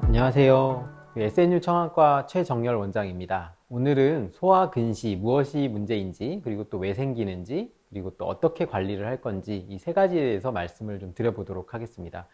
안녕하세요. SNU 청안과 최정열 원장입니다. 오늘은 소아 근시 무엇이 문제인지, 그리고 또 왜 생기는지, 그리고 또 어떻게 관리를 할 건지 이 세 가지에 대해서 말씀을 좀 드려보도록 하겠습니다.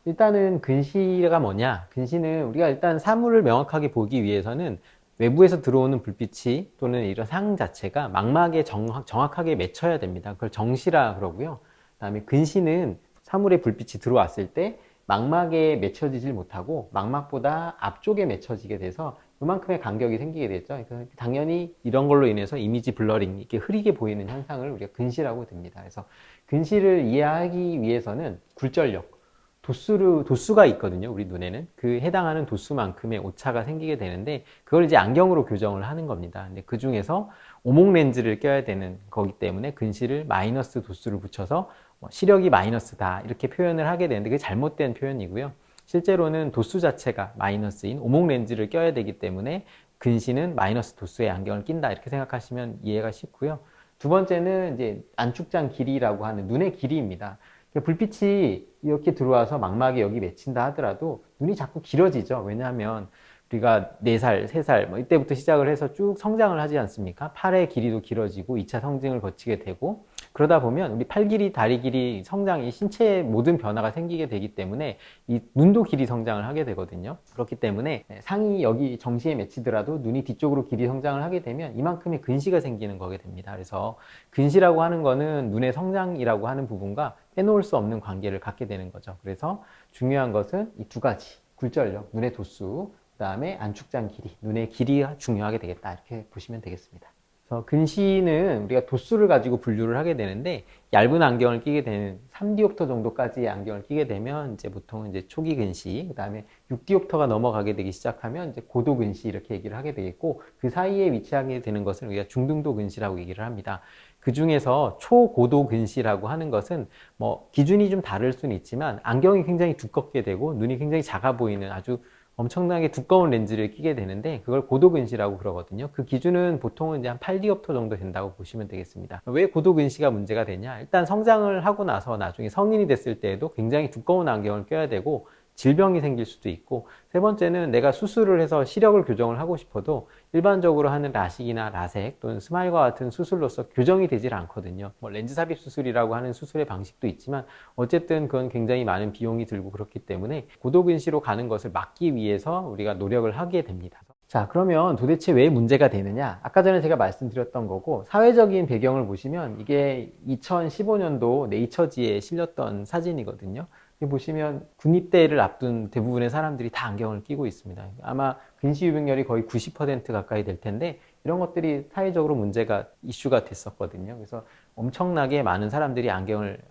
일단은 근시가 뭐냐? 근시는 우리가 일단 사물을 명확하게 보기 위해서는 외부에서 들어오는 불빛이 또는 이런 상 자체가 망막에 정확하게 맺혀야 됩니다. 그걸 정시라 그러고요. 그다음에 근시는 사물에 불빛이 들어왔을 때 망막에 맺혀지질 못하고 망막보다 앞쪽에 맺혀지게 돼서 그만큼의 간격이 생기게 되죠. 그러니까 당연히 이런 걸로 인해서 이미지 블러링, 이렇게 흐리게 보이는 현상을 우리가 근시라고 듭니다. 그래서 근시를 이해하기 위해서는 굴절력, 도수가 있거든요. 우리 눈에는 그 해당하는 도수만큼의 오차가 생기게 되는데 그걸 이제 안경으로 교정을 하는 겁니다. 근데 그 중에서 오목 렌즈를 껴야 되는 거기 때문에 근시를 마이너스 도수를 붙여서 시력이 마이너스다 이렇게 표현을 하게 되는데 그게 잘못된 표현이고요. 실제로는 도수 자체가 마이너스인 오목 렌즈를 껴야 되기 때문에 근시는 마이너스 도수의 안경을 낀다 이렇게 생각하시면 이해가 쉽고요. 두 번째는 이제 안축장 길이라고 하는 눈의 길이입니다. 불빛이 이렇게 들어와서 망막에 여기 맺힌다 하더라도 눈이 자꾸 길어지죠. 왜냐하면 우리가 4살, 3살 뭐 이때부터 시작을 해서 쭉 성장을 하지 않습니까? 팔의 길이도 길어지고 2차 성징을 거치게 되고 그러다 보면 우리 팔 길이, 다리 길이 성장이 신체의 모든 변화가 생기게 되기 때문에 이 눈도 길이 성장을 하게 되거든요. 그렇기 때문에 상이 여기 정시에 맺히더라도 눈이 뒤쪽으로 길이 성장을 하게 되면 이만큼의 근시가 생기는 거게 됩니다. 그래서 근시라고 하는 거는 눈의 성장이라고 하는 부분과 빼놓을 수 없는 관계를 갖게 되는 거죠. 그래서 중요한 것은 이 두 가지, 굴절력, 눈의 도수, 그 다음에 안축장 길이, 눈의 길이가 중요하게 되겠다 이렇게 보시면 되겠습니다. 그래서 근시는 우리가 도수를 가지고 분류를 하게 되는데 얇은 안경을 끼게 되는 3디옵터 정도까지의 안경을 끼게 되면 이제 보통 이제 초기 근시, 그다음에 6디옵터가 넘어가게 되기 시작하면 이제 고도 근시 이렇게 얘기를 하게 되겠고 그 사이에 위치하게 되는 것을 우리가 중등도 근시라고 얘기를 합니다. 그 중에서 초고도 근시라고 하는 것은 뭐 기준이 좀 다를 수는 있지만 안경이 굉장히 두껍게 되고 눈이 굉장히 작아 보이는 아주 엄청나게 두꺼운 렌즈를 끼게 되는데 그걸 고도근시라고 그러거든요. 그 기준은 보통은 이제 한 8디옵터 정도 된다고 보시면 되겠습니다. 왜 고도근시가 문제가 되냐? 일단 성장을 하고 나서 나중에 성인이 됐을 때에도 굉장히 두꺼운 안경을 껴야 되고 질병이 생길 수도 있고 세 번째는 내가 수술을 해서 시력을 교정을 하고 싶어도 일반적으로 하는 라식이나 라섹 또는 스마일과 같은 수술로서 교정이 되질 않거든요. 뭐 렌즈 삽입 수술이라고 하는 수술의 방식도 있지만 어쨌든 그건 굉장히 많은 비용이 들고 그렇기 때문에 고도근시로 가는 것을 막기 위해서 우리가 노력을 하게 됩니다. 자, 그러면 도대체 왜 문제가 되느냐? 아까 전에 제가 말씀드렸던 거고 사회적인 배경을 보시면 이게 2015년도 네이처지에 실렸던 사진이거든요. 보시면 군입대를 앞둔 대부분의 사람들이 다 안경을 끼고 있습니다. 아마 근시 유병률이 거의 90% 가까이 될 텐데 이런 것들이 사회적으로 문제가 이슈가 됐었거든요. 그래서 엄청나게 많은 사람들이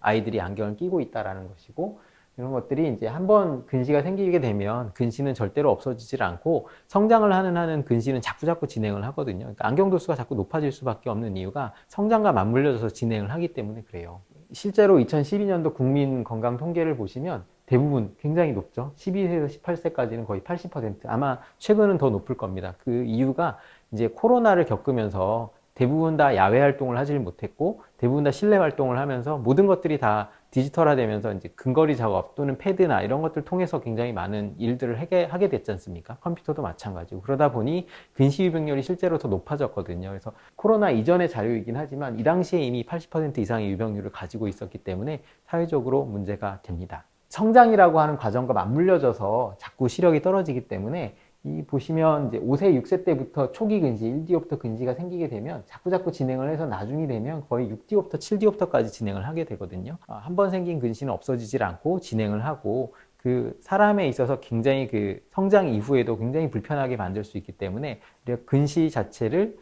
아이들이 안경을 끼고 있다라는 것이고 이런 것들이 이제 한번 근시가 생기게 되면 근시는 절대로 없어지질 않고 성장을 하는 한은 근시는 자꾸자꾸 진행을 하거든요. 그러니까 안경 도수가 자꾸 높아질 수밖에 없는 이유가 성장과 맞물려져서 진행을 하기 때문에 그래요. 실제로 2012년도 국민 건강 통계를 보시면 대부분 굉장히 높죠. 12세에서 18세까지는 거의 80%. 아마 최근은 더 높을 겁니다. 그 이유가 이제 코로나를 겪으면서 대부분 다 야외 활동을 하질 못했고 대부분 다 실내 활동을 하면서 모든 것들이 다 디지털화되면서 이제 근거리 작업 또는 패드나 이런 것들 통해서 굉장히 많은 일들을 하게 됐지 않습니까? 컴퓨터도 마찬가지고 그러다 보니 근시 유병률이 실제로 더 높아졌거든요. 그래서 코로나 이전의 자료이긴 하지만 이 당시에 이미 80% 이상의 유병률을 가지고 있었기 때문에 사회적으로 문제가 됩니다. 성장이라고 하는 과정과 맞물려져서 자꾸 시력이 떨어지기 때문에 이 보시면 이제 5세, 6세 때부터 초기 근시, 1디옵터 근시가 생기게 되면 자꾸자꾸 진행을 해서 나중이 되면 거의 6디옵터, 7디옵터까지 진행을 하게 되거든요. 한 번 생긴 근시는 없어지질 않고 진행을 하고 그 사람에 있어서 굉장히 그 성장 이후에도 굉장히 불편하게 만들 수 있기 때문에 근시 자체를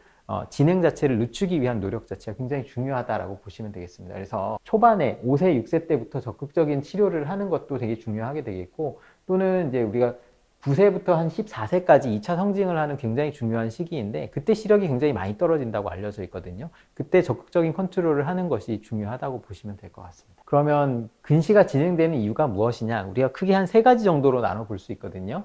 진행 자체를 늦추기 위한 노력 자체가 굉장히 중요하다라고 보시면 되겠습니다. 그래서 초반에 5세, 6세 때부터 적극적인 치료를 하는 것도 되게 중요하게 되겠고 또는 이제 우리가 9세부터 한 14세까지 2차 성징을 하는 굉장히 중요한 시기인데 그때 시력이 굉장히 많이 떨어진다고 알려져 있거든요. 그때 적극적인 컨트롤을 하는 것이 중요하다고 보시면 될 것 같습니다. 그러면 근시가 진행되는 이유가 무엇이냐? 우리가 크게 한 3가지 정도로 나눠 볼 수 있거든요.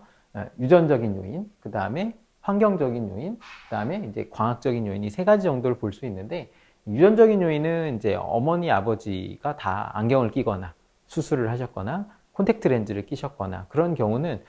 유전적인 요인, 그 다음에 환경적인 요인, 그 다음에 이제 광학적인 요인 이 3가지 정도를 볼 수 있는데 유전적인 요인은 이제 어머니, 아버지가 다 안경을 끼거나 수술을 하셨거나 콘택트 렌즈를 끼셨거나 그런 경우는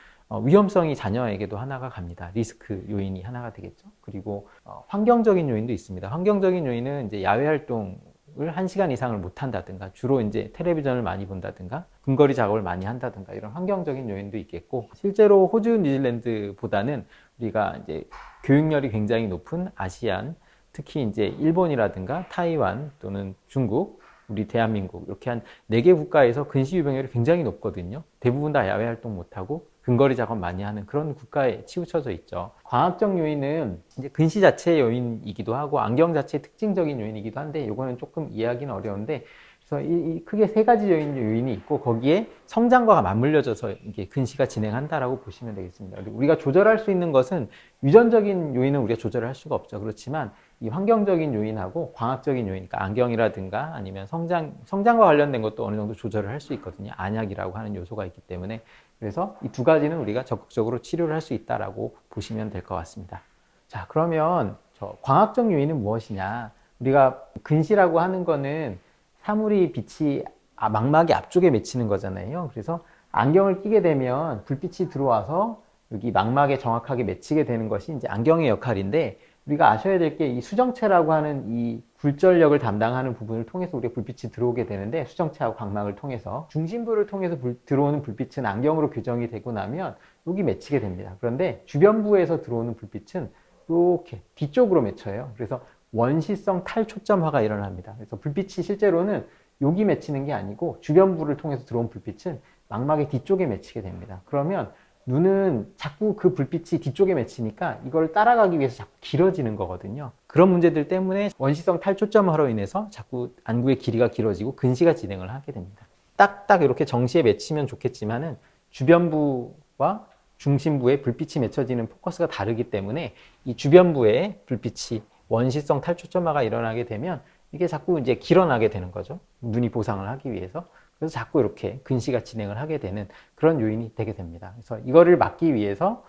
위험성이 자녀에게도 하나가 갑니다. 리스크 요인이 하나가 되겠죠. 그리고 환경적인 요인도 있습니다. 환경적인 요인은 이제 야외 활동을 1시간 이상을 못 한다든가, 주로 이제 텔레비전을 많이 본다든가, 근거리 작업을 많이 한다든가, 이런 환경적인 요인도 있겠고, 실제로 호주, 뉴질랜드보다는 우리가 이제 교육열이 굉장히 높은 아시안, 특히 이제 일본이라든가 타이완 또는 중국, 우리 대한민국 이렇게 한 4개 국가에서 근시 유병률이 굉장히 높거든요. 대부분 다 야외 활동 못하고 근거리 작업 많이 하는 그런 국가에 치우쳐져 있죠. 광학적 요인은 이제 근시 자체의 요인이기도 하고 안경 자체의 특징적인 요인이기도 한데, 이거는 조금 이해하기는 어려운데, 그래서 크게 3가지 요인이 있고, 거기에 성장과 맞물려져서 이게 근시가 진행한다라고 보시면 되겠습니다. 우리가 조절할 수 있는 것은, 유전적인 요인은 우리가 조절할 수가 없죠. 그렇지만 이 환경적인 요인하고 광학적인 요인, 그러니까 안경이라든가 아니면 성장과 관련된 것도 어느 정도 조절을 할 수 있거든요. 안약이라고 하는 요소가 있기 때문에. 그래서 이 2가지는 우리가 적극적으로 치료를 할 수 있다라고 보시면 될 것 같습니다. 자, 그러면 광학적 요인은 무엇이냐? 우리가 근시라고 하는 거는 사물이 빛이 망막의 앞쪽에 맺히는 거잖아요. 그래서 안경을 끼게 되면 불빛이 들어와서 여기 망막에 정확하게 맺히게 되는 것이 이제 안경의 역할인데, 우리가 아셔야 될 게 이 수정체라고 하는 이 굴절력을 담당하는 부분을 통해서 우리가 불빛이 들어오게 되는데, 수정체하고 각막을 통해서 중심부를 통해서 들어오는 불빛은 안경으로 교정이 되고 나면 여기 맺히게 됩니다. 그런데 주변부에서 들어오는 불빛은 이렇게 뒤쪽으로 맺혀요. 그래서 원시성 탈초점화가 일어납니다. 그래서 불빛이 실제로는 여기 맺히는 게 아니고 주변부를 통해서 들어온 불빛은 망막의 뒤쪽에 맺히게 됩니다. 그러면 눈은 자꾸 그 불빛이 뒤쪽에 맺히니까 이걸 따라가기 위해서 자꾸 길어지는 거거든요. 그런 문제들 때문에 원시성 탈초점화로 인해서 자꾸 안구의 길이가 길어지고 근시가 진행을 하게 됩니다. 딱딱 이렇게 정시에 맺히면 좋겠지만은 주변부와 중심부에 불빛이 맺혀지는 포커스가 다르기 때문에 이 주변부에 불빛이 원시성 탈초점화가 일어나게 되면 이게 자꾸 이제 길어나게 되는 거죠. 눈이 보상을 하기 위해서. 그래서 자꾸 이렇게 근시가 진행을 하게 되는 그런 요인이 되게 됩니다. 그래서 이거를 막기 위해서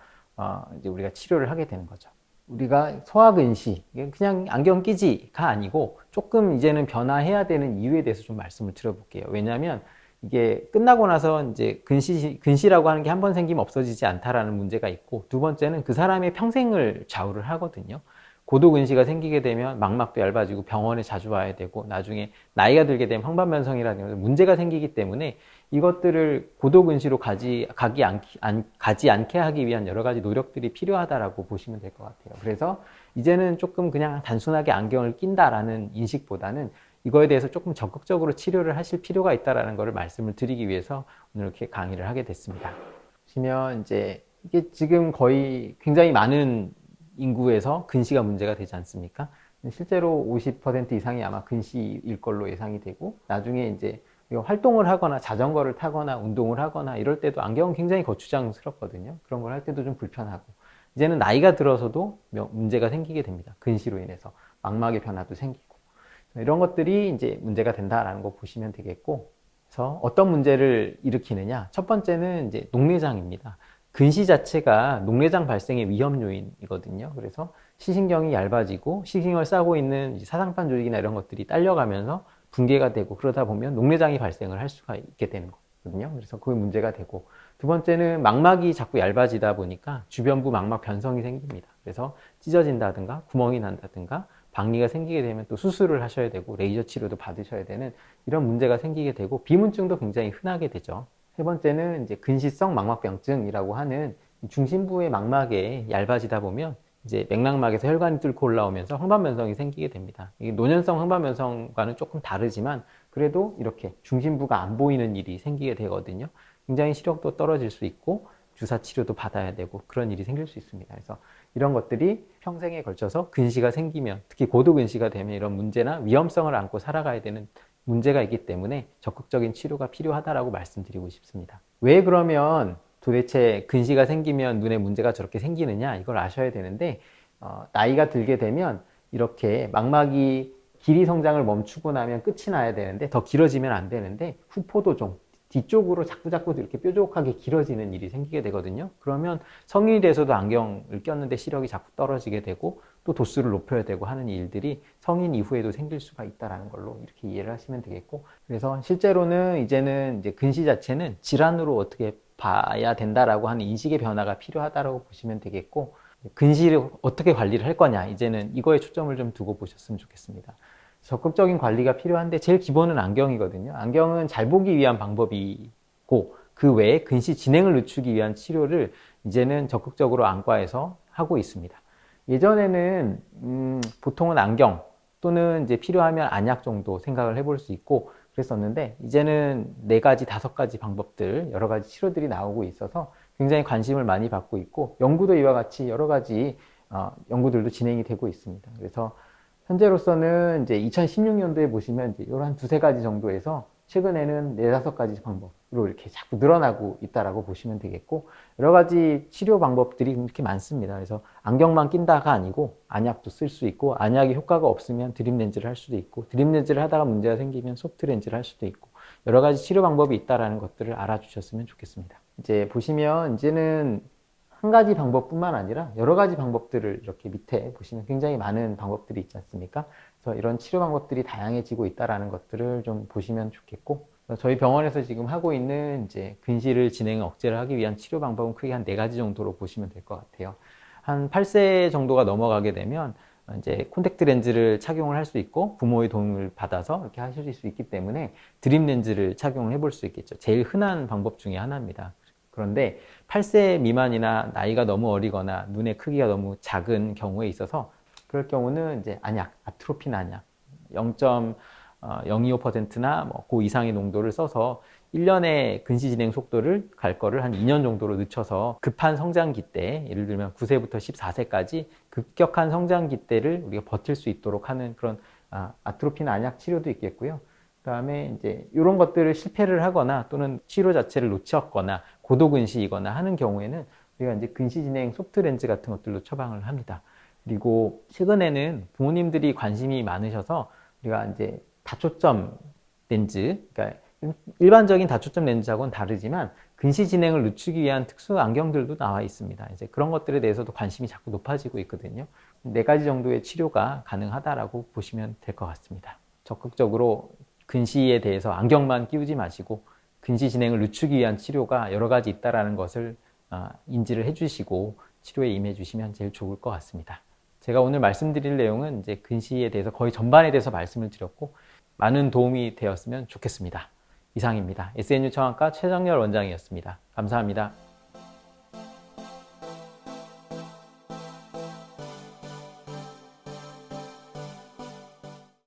이제 우리가 치료를 하게 되는 거죠. 우리가 소아근시, 그냥 안경 끼지가 아니고 조금 이제는 변화해야 되는 이유에 대해서 좀 말씀을 드려볼게요. 왜냐하면 이게 끝나고 나서 이제 근시라고 하는 게 한 번 생기면 없어지지 않다라는 문제가 있고, 2번째는 그 사람의 평생을 좌우를 하거든요. 고도근시가 생기게 되면 망막도 얇아지고 병원에 자주 와야 되고, 나중에 나이가 들게 되면 황반변성이라는 문제가 생기기 때문에 이것들을 고도근시로 가지 않게 하기 위한 여러 가지 노력들이 필요하다라고 보시면 될 것 같아요. 그래서 이제는 조금 그냥 단순하게 안경을 낀다라는 인식보다는 이거에 대해서 조금 적극적으로 치료를 하실 필요가 있다라는 것을 말씀을 드리기 위해서 오늘 이렇게 강의를 하게 됐습니다. 보시면 이제 이게 지금 거의 굉장히 많은 인구에서 근시가 문제가 되지 않습니까? 실제로 50% 이상이 아마 근시일 걸로 예상이 되고, 나중에 이제 활동을 하거나 자전거를 타거나 운동을 하거나 이럴 때도 안경은 굉장히 거추장스럽거든요. 그런 걸 할 때도 좀 불편하고, 이제는 나이가 들어서도 문제가 생기게 됩니다. 근시로 인해서 망막의 변화도 생기고, 이런 것들이 이제 문제가 된다라는 거 보시면 되겠고, 그래서 어떤 문제를 일으키느냐? 첫 번째는 이제 녹내장입니다. 근시 자체가 녹내장 발생의 위험 요인이거든요. 그래서 시신경이 얇아지고 시신경을 싸고 있는 사상판 조직이나 이런 것들이 딸려가면서 붕괴가 되고, 그러다 보면 녹내장이 발생을 할 수가 있게 되는 거거든요. 그래서 그게 문제가 되고, 2번째는 망막이 자꾸 얇아지다 보니까 주변부 망막 변성이 생깁니다. 그래서 찢어진다든가 구멍이 난다든가 박리가 생기게 되면 또 수술을 하셔야 되고 레이저 치료도 받으셔야 되는 이런 문제가 생기게 되고, 비문증도 굉장히 흔하게 되죠. 3번째는 이제 근시성 망막병증이라고 하는 중심부의 망막에 얇아지다 보면 이제 맥락막에서 혈관이 뚫고 올라오면서 황반변성이 생기게 됩니다. 이게 노년성 황반변성과는 조금 다르지만 그래도 이렇게 중심부가 안 보이는 일이 생기게 되거든요. 굉장히 시력도 떨어질 수 있고 주사 치료도 받아야 되고 그런 일이 생길 수 있습니다. 그래서 이런 것들이 평생에 걸쳐서 근시가 생기면, 특히 고도 근시가 되면 이런 문제나 위험성을 안고 살아가야 되는 문제가 있기 때문에 적극적인 치료가 필요하다라고 말씀드리고 싶습니다. 왜 그러면 도대체 근시가 생기면 눈에 문제가 저렇게 생기느냐, 이걸 아셔야 되는데, 나이가 들게 되면 이렇게 망막이 길이 성장을 멈추고 나면 끝이 나야 되는데, 더 길어지면 안 되는데 후포도종 뒤쪽으로 자꾸자꾸 이렇게 뾰족하게 길어지는 일이 생기게 되거든요. 그러면 성인이 돼서도 안경을 꼈는데 시력이 자꾸 떨어지게 되고 또 도수를 높여야 되고 하는 일들이 성인 이후에도 생길 수가 있다는 걸로 이렇게 이해를 하시면 되겠고, 그래서 실제로는 이제는 이제 근시 자체는 질환으로 어떻게 봐야 된다라고 하는 인식의 변화가 필요하다고 보시면 되겠고, 근시를 어떻게 관리를 할 거냐, 이제는 이거에 초점을 좀 두고 보셨으면 좋겠습니다. 적극적인 관리가 필요한데 제일 기본은 안경이거든요. 안경은 잘 보기 위한 방법이고, 그 외에 근시 진행을 늦추기 위한 치료를 이제는 적극적으로 안과에서 하고 있습니다. 예전에는 보통은 안경 또는 이제 필요하면 안약 정도 생각을 해볼 수 있고 그랬었는데, 이제는 4가지, 5가지 방법들, 여러 가지 치료들이 나오고 있어서 굉장히 관심을 많이 받고 있고, 연구도 이와 같이 여러 가지 연구들도 진행이 되고 있습니다. 그래서 현재로서는 이제 2016년도에 보시면 이제 이런 한 2-3가지 정도에서 최근에는 4-5가지 방법으로 이렇게 자꾸 늘어나고 있다라고 보시면 되겠고, 여러 가지 치료 방법들이 이렇게 많습니다. 그래서 안경만 낀다가 아니고 안약도 쓸 수 있고, 안약이 효과가 없으면 드립 렌즈를 할 수도 있고, 드립 렌즈를 하다가 문제가 생기면 소프트 렌즈를 할 수도 있고, 여러 가지 치료 방법이 있다라는 것들을 알아주셨으면 좋겠습니다. 이제 보시면 이제는 한 가지 방법뿐만 아니라 여러 가지 방법들을 이렇게 밑에 보시면 굉장히 많은 방법들이 있지 않습니까? 그래서 이런 치료 방법들이 다양해지고 있다는 것들을 좀 보시면 좋겠고, 저희 병원에서 지금 하고 있는 이제 근시를 억제를 하기 위한 치료 방법은 크게 한 4가지 정도로 보시면 될 것 같아요. 한 8세 정도가 넘어가게 되면 이제 콘택트 렌즈를 착용을 할 수 있고, 부모의 도움을 받아서 이렇게 하실 수 있기 때문에 드립 렌즈를 착용을 해볼 수 있겠죠. 제일 흔한 방법 중에 하나입니다. 그런데 8세 미만이나 나이가 너무 어리거나 눈의 크기가 너무 작은 경우에 있어서, 그럴 경우는 이제 안약, 아트로핀 안약 0.025%나 그 이상의 농도를 써서 1년의 근시 진행 속도를 갈 거를 한 2년 정도로 늦춰서 급한 성장기 때, 예를 들면 9세부터 14세까지 급격한 성장기 때를 우리가 버틸 수 있도록 하는 그런 아트로핀 안약 치료도 있겠고요. 그다음에 이제 이런 것들을 실패를 하거나 또는 치료 자체를 놓쳤거나 고도근시이거나 하는 경우에는 우리가 이제 근시 진행 소프트 렌즈 같은 것들로 처방을 합니다. 그리고 최근에는 부모님들이 관심이 많으셔서 우리가 이제 다초점 렌즈, 그러니까 일반적인 다초점 렌즈하고는 다르지만 근시 진행을 늦추기 위한 특수 안경들도 나와 있습니다. 이제 그런 것들에 대해서도 관심이 자꾸 높아지고 있거든요. 4가지 정도의 치료가 가능하다라고 보시면 될 것 같습니다. 적극적으로 근시에 대해서 안경만 끼우지 마시고 근시 진행을 늦추기 위한 치료가 여러 가지 있다는 것을 인지를 해주시고 치료에 임해 주시면 제일 좋을 것 같습니다. 제가 오늘 말씀드릴 내용은 이제 근시에 대해서 거의 전반에 대해서 말씀을 드렸고, 많은 도움이 되었으면 좋겠습니다. 이상입니다. SNU 청안과 최정열 원장이었습니다. 감사합니다.